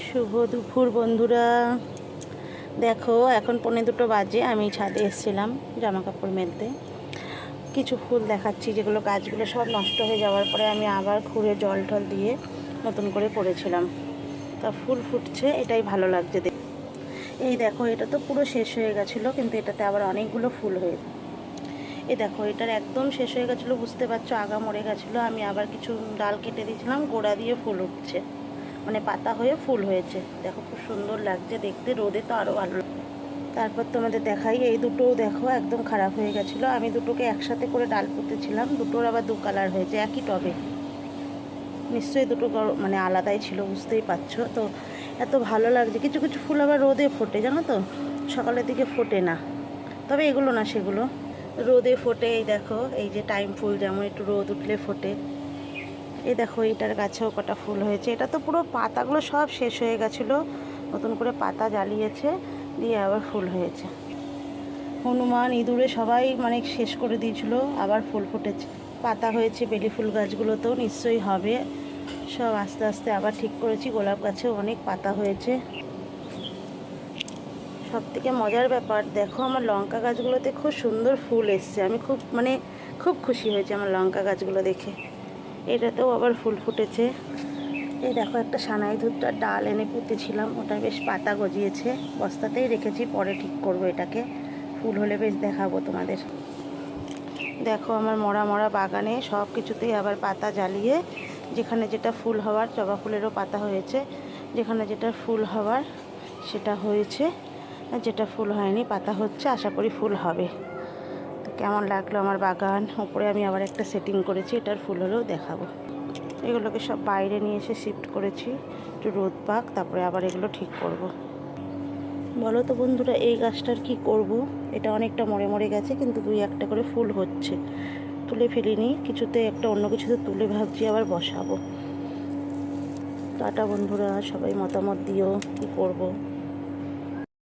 শুভ দুপুর বন্ধুরা। দেখো এখন 1:45 বাজে, আমি ছাদে এসেছিলাম জামা কাপড় মেলতে। কিছু ফুল দেখাচ্ছি যেগুলো গাছগুলো সব নষ্ট হয়ে যাওয়ার পরে আমি আবার খুঁড়ে জল টল দিয়ে নতুন করে করেছিলাম। তা ফুল ফুটছে, এটাই ভালো লাগছে দেখতে। এই দেখো, এটা তো পুরো শেষ হয়ে গেছিলো, কিন্তু এটাতে আবার অনেকগুলো ফুল হয়েছে। এই দেখো, এটার একদম শেষ হয়ে গেছিলো, বুঝতে পারছো, আগা মরে গেছিলো। আমি আবার কিছু ডাল কেটে দিয়েছিলাম, গোড়া দিয়ে ফুল উঠছে, মানে পাতা হয়ে ফুল হয়েছে। দেখো খুব সুন্দর লাগছে দেখতে, রোদে তো আরও ভালো। তারপর তোমাদের দেখাই, এই দুটোও দেখো একদম খারাপ হয়ে গেছিলো। আমি দুটোকে একসাথে করে ডাল পুঁতেছিলাম, দুটোর আবার দু কালার হয়েছে একই টবে। নিশ্চয়ই দুটো মানে আলাদাই ছিল, বুঝতেই পারছো তো। এত ভালো লাগছে। কিছু কিছু ফুল আবার রোদে ফোটে, জানো তো, সকালের দিকে ফোটে না। তবে এগুলো না, সেগুলো রোদে ফোটে। এই দেখো, এই যে টাইম ফুল যেমন একটু রোদ উঠলে ফোটে। এই দেখো, এটার গাছেও কটা ফুল হয়েছে। এটা তো পুরো পাতাগুলো সব শেষ হয়ে গেছিলো, নতুন করে পাতা জ্বালিয়েছে, দিয়ে আবার ফুল হয়েছে। হনুমান ইঁদুরে সবাই মানে শেষ করে দিয়েছিল, আবার ফুল ফুটেছে, পাতা হয়েছে। বেলি ফুল গাছগুলোতেও নিশ্চয়ই হবে। সব আস্তে আস্তে আবার ঠিক করেছি। গোলাপ গাছেও অনেক পাতা হয়েছে। সব থেকে মজার ব্যাপার, দেখো আমার লঙ্কা গাছগুলোতে খুব সুন্দর ফুল এসছে। আমি খুব খুশি হয়েছি আমার লঙ্কা গাছগুলো দেখে। এটাতেও আবার ফুল ফুটেছে। এই দেখো, একটা সানাই ধূপটার ডাল এনে পুঁতেছিলাম, ওটা বেশ পাতা গজিয়েছে। বস্তাতেই রেখেছি, পরে ঠিক করব এটাকে। ফুল হলে বেশ দেখাবো তোমাদের। দেখো আমার মরা মরা বাগানে সব কিছুতেই আবার পাতা জ্বালিয়ে, যেখানে যেটা ফুল হওয়ার, জবা ফুলেরও পাতা হয়েছে, যেখানে যেটা ফুল হওয়ার সেটা হয়েছে, আর যেটা ফুল হয়নি পাতা হচ্ছে। আশা করি ফুল হবে। তো কেমন লাগলো আমার বাগান। উপরে আমি আবার একটা সেটিং করেছি, এটার ফুল হলেও দেখাবো। এগুলোকে সব বাইরে নিয়ে এসে শিফট করেছি, একটু রোদ পাক, তারপরে আবার এগুলো ঠিক করব। বলো তো বন্ধুরা, এই গাছটার কি করব। এটা অনেকটা মরে মরে গেছে, কিন্তু দুই একটা করে ফুল হচ্ছে। তুলে ফেলিনি, কিছুতে একটা অন্য কিছুতে তুলে ভাবছি আবার বসাবো। টাটা বন্ধুরা, সবাই মতামত দিও, কি করব।